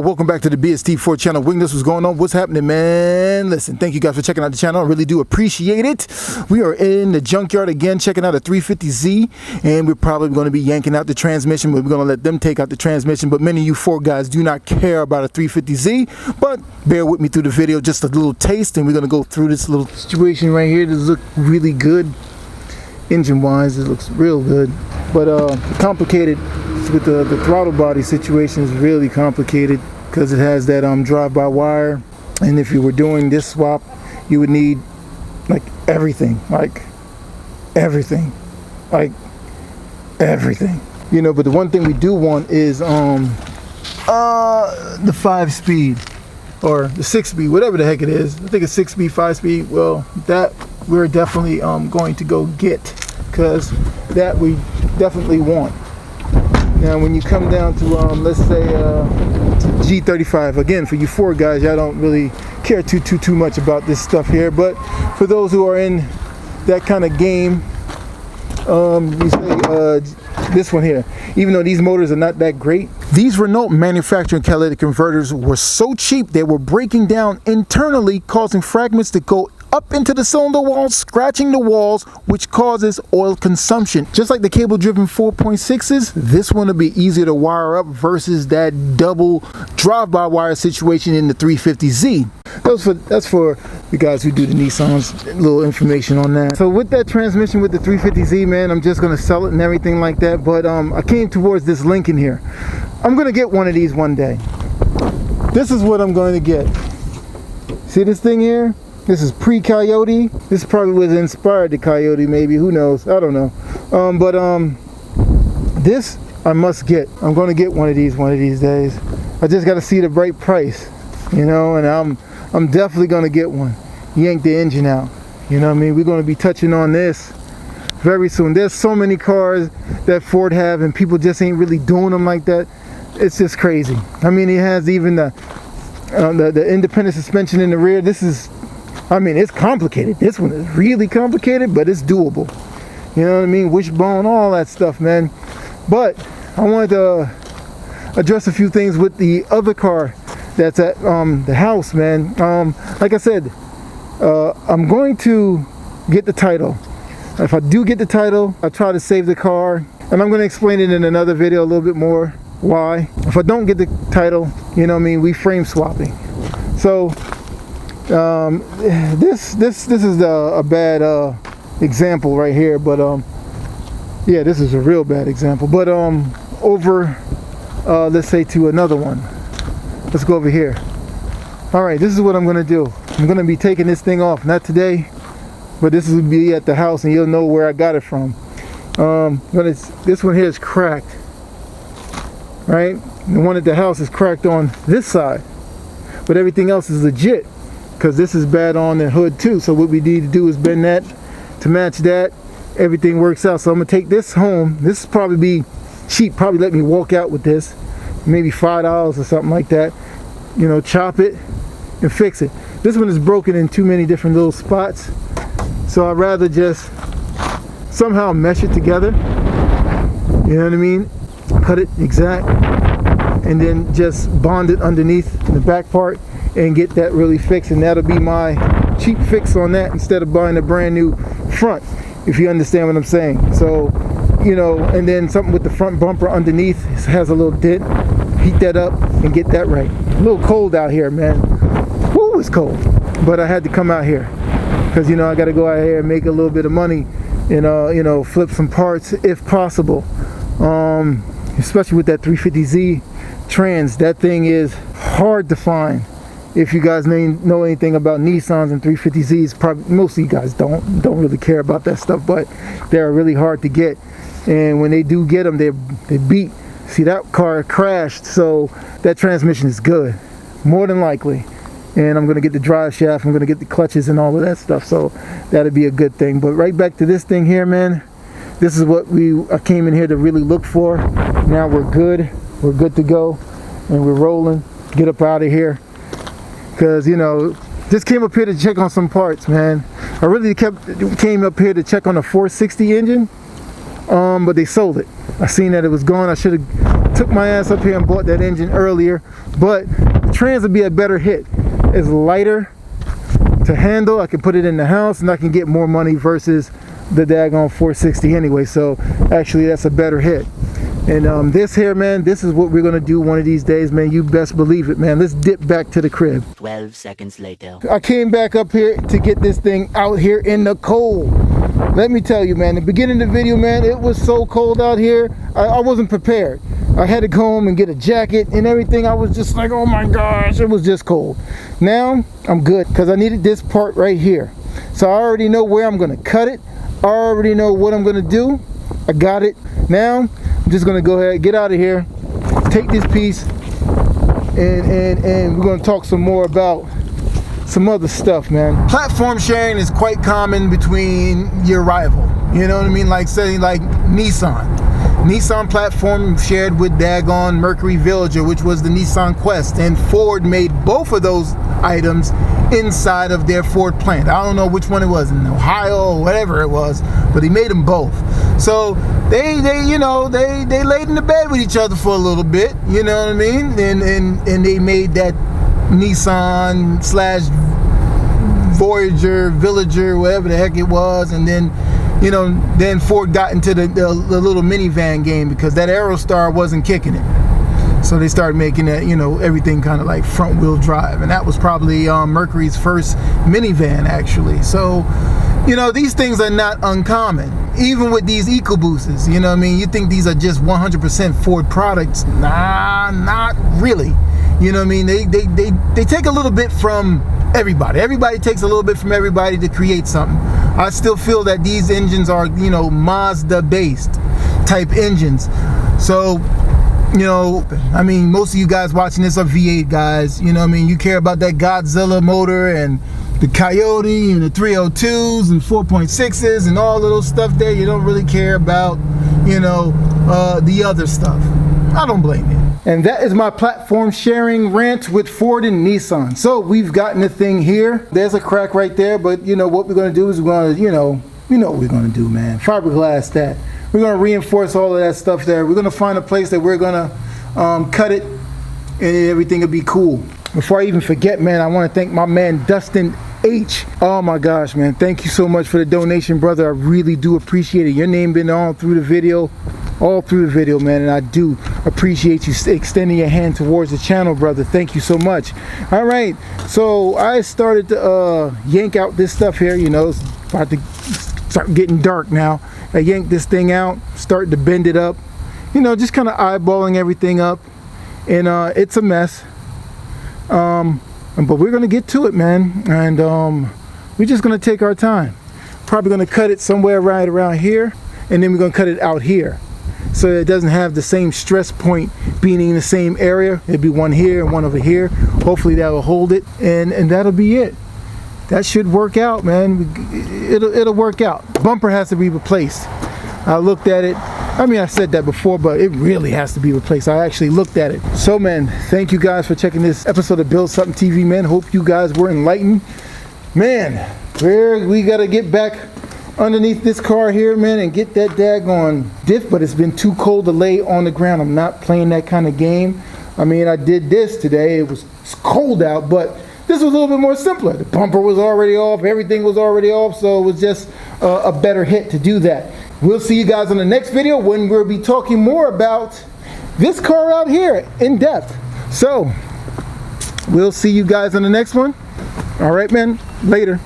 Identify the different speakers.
Speaker 1: welcome back to the BST4 channel. Wingless, what's going on? What's happening, man? Listen, thank you guys for checking out the channel. I really do appreciate it. We are in the junkyard again, checking out a 350Z, and we're probably going to be yanking out the transmission, but we're going to let them take out the transmission. But many of you Ford guys do not care about a 350Z, but bear with me through the video, just a little taste, and we're going to go through this little situation right here. This looks really good. Engine-wise, it looks real good, but complicated with the throttle body situation is really complicated because it has that drive-by-wire, and if you were doing this swap, you would need like everything, you know. But the one thing we do want is the 5-speed or the 6-speed, whatever the heck it is. I think it's 6-speed, 5-speed. Well, that we're definitely going to go get, because that we definitely want. Now when you come down to let's say G35, again, for you Ford guys, y'all don't really care too much about this stuff here, but for those who are in that kind of game, you say this one here, even though these motors are not that great, these Renault manufacturing catalytic converters were so cheap they were breaking down internally, causing fragments to go up into the cylinder walls, scratching the walls, which causes oil consumption. Just like the cable-driven 4.6s, this one will be easier to wire up versus that double drive-by-wire situation in the 350Z. That's for the guys who do the Nissans. A little information on that. So with that transmission with the 350Z, man, I'm just gonna sell it and everything like that. But I came towards this Lincoln here. I'm gonna get one of these one day. This is what I'm going to get. See this thing here? This is pre-Coyote. This probably was inspired to Coyote, maybe. Who knows? I don't know. This I must get. I'm going to get one of these days. I just got to see the right price, you know. And I'm definitely going to get one. Yank the engine out. You know what I mean? We're going to be touching on this very soon. There's so many cars that Ford have, and people just ain't really doing them like that. It's just crazy. I mean, it has even the independent suspension in the rear. This is, I mean, it's complicated. This one is really complicated, but it's doable. You know what I mean? Wishbone, all that stuff, man. But I wanted to address a few things with the other car that's at the house, man. Like I said, I'm going to get the title. If I do get the title, I'll try to save the car. And I'm going to explain it in another video a little bit more why. If I don't get the title, you know what I mean, we frame swapping. So this is a bad example right here, but yeah, this is a real bad example. But over let's say to another one. Let's go over here. All right, this is what I'm gonna do. I'm gonna be taking this thing off, not today, but this will be at the house and you'll know where I got it from. This one here is cracked, right? The one at the house is cracked on this side, but everything else is legit, because this is bad on the hood too. So what we need to do is bend that to match that. Everything works out. So I'm gonna take this home. This will probably be cheap. Probably let me walk out with this, maybe $5 or something like that. You know, chop it and fix it. This one is broken in too many different little spots, so I'd rather just somehow mesh it together. You know what I mean? Cut it exact, and then just bond it underneath in the back part and get that really fixed, and that'll be my cheap fix on that, instead of buying a brand new front, if you understand what I'm saying. So, you know, and then something with the front bumper underneath has a little dent. Heat that up and get that right. A little cold out here, man. Woo, it's cold, but I had to come out here because, you know, I got to go out here and make a little bit of money and you know, flip some parts if possible. Especially with that 350Z trans, that thing is hard to find. If you guys know anything about Nissans and 350Zs, probably most of you guys don't really care about that stuff, but they're really hard to get. And when they do get them, they beat. See, that car crashed, so that transmission is good, more than likely. And I'm gonna get the drive shaft, I'm gonna get the clutches and all of that stuff, so that'll be a good thing. But right back to this thing here, man. This is what I came in here to really look for. Now we're good to go, and we're rolling. Get up out of here, because, you know, just came up here to check on some parts, man. I really came up here to check on a 460 engine, but they sold it. I seen that it was gone. I should have took my ass up here and bought that engine earlier, but the trans would be a better hit. It's lighter to handle. I can put it in the house and I can get more money versus the daggone 460 anyway. So actually that's a better hit. And this here, man, this is what we're gonna do one of these days, man. You best believe it, man. Let's dip back to the crib.
Speaker 2: 12 seconds later.
Speaker 1: I came back up here to get this thing out here in the cold. Let me tell you, man, the beginning of the video, man, it was so cold out here. I wasn't prepared. I had to go home and get a jacket and everything. I was just like, oh my gosh, it was just cold. Now I'm good because I needed this part right here. So I already know where I'm gonna cut it. I already know what I'm gonna do. I got it. Now I'm just gonna go ahead, get out of here, take this piece, and we're gonna talk some more about some other stuff, man. Platform sharing is quite common between your rival. You know what I mean? Like say like Nissan platform shared with daggone Mercury Villager, which was the Nissan Quest, and Ford made both of those items inside of their Ford plant. I don't know which one it was, in Ohio or whatever it was, but he made them both. So they you know, they laid in the bed with each other for a little bit, you know what I mean? And they made that Nissan / Voyager, Villager, whatever the heck it was, and then, you know, then Ford got into the little minivan game because that Aerostar wasn't kicking it. So they started making that, you know, everything kind of like front wheel drive, and that was probably Mercury's first minivan actually. So, you know, these things are not uncommon. Even with these EcoBoosts, you know what I mean? You think these are just 100% Ford products? Nah, not really. You know what I mean? They take a little bit from everybody. Everybody takes a little bit from everybody to create something. I still feel that these engines are, you know, Mazda based type engines. So, you know, I mean, most of you guys watching this are V8 guys. You know what I mean? You care about that Godzilla motor and the Coyote and the 302s and 4.6s and all of those stuff there. You don't really care about, you know, the other stuff. I don't blame you. And that is my platform sharing rant with Ford and Nissan. So we've gotten the thing here. There's a crack right there, but you know what we're gonna do is we're gonna, you know what we're gonna do, man. Fiberglass that. We're gonna reinforce all of that stuff there. We're gonna find a place that we're gonna cut it and everything will be cool. Before I even forget, man, I wanna thank my man Dustin H. Oh my gosh, man. Thank you so much for the donation, brother. I really do appreciate it. Your name been all through the video, man, and I do appreciate you extending your hand towards the channel, brother. Thank you so much. All right, so I started to yank out this stuff here. You know, it's about to start getting dark now. I yanked this thing out, started to bend it up, you know, just kind of eyeballing everything up, and it's a mess, but we're gonna get to it, man, and we're just gonna take our time. Probably gonna cut it somewhere right around here, and then we're gonna cut it out here, so it doesn't have the same stress point being in the same area. It'll be one here and one over here. Hopefully that'll hold it, and that'll be it. That should work out, man. It'll work out. Bumper has to be replaced. I looked at it. I mean, I said that before, but it really has to be replaced. I actually looked at it. So, man, thank you guys for checking this episode of Build Something TV, man. Hope you guys were enlightened. Man, we got to get back underneath this car here, man, and get that daggone diff, but it's been too cold to lay on the ground. I'm not playing that kind of game. I mean, I did this today. It was cold out, but this was a little bit more simpler. The bumper was already off. Everything was already off, so it was just a better hit to do that. We'll see you guys on the next video when we'll be talking more about this car out here in depth. So, we'll see you guys on the next one. All right, man. Later.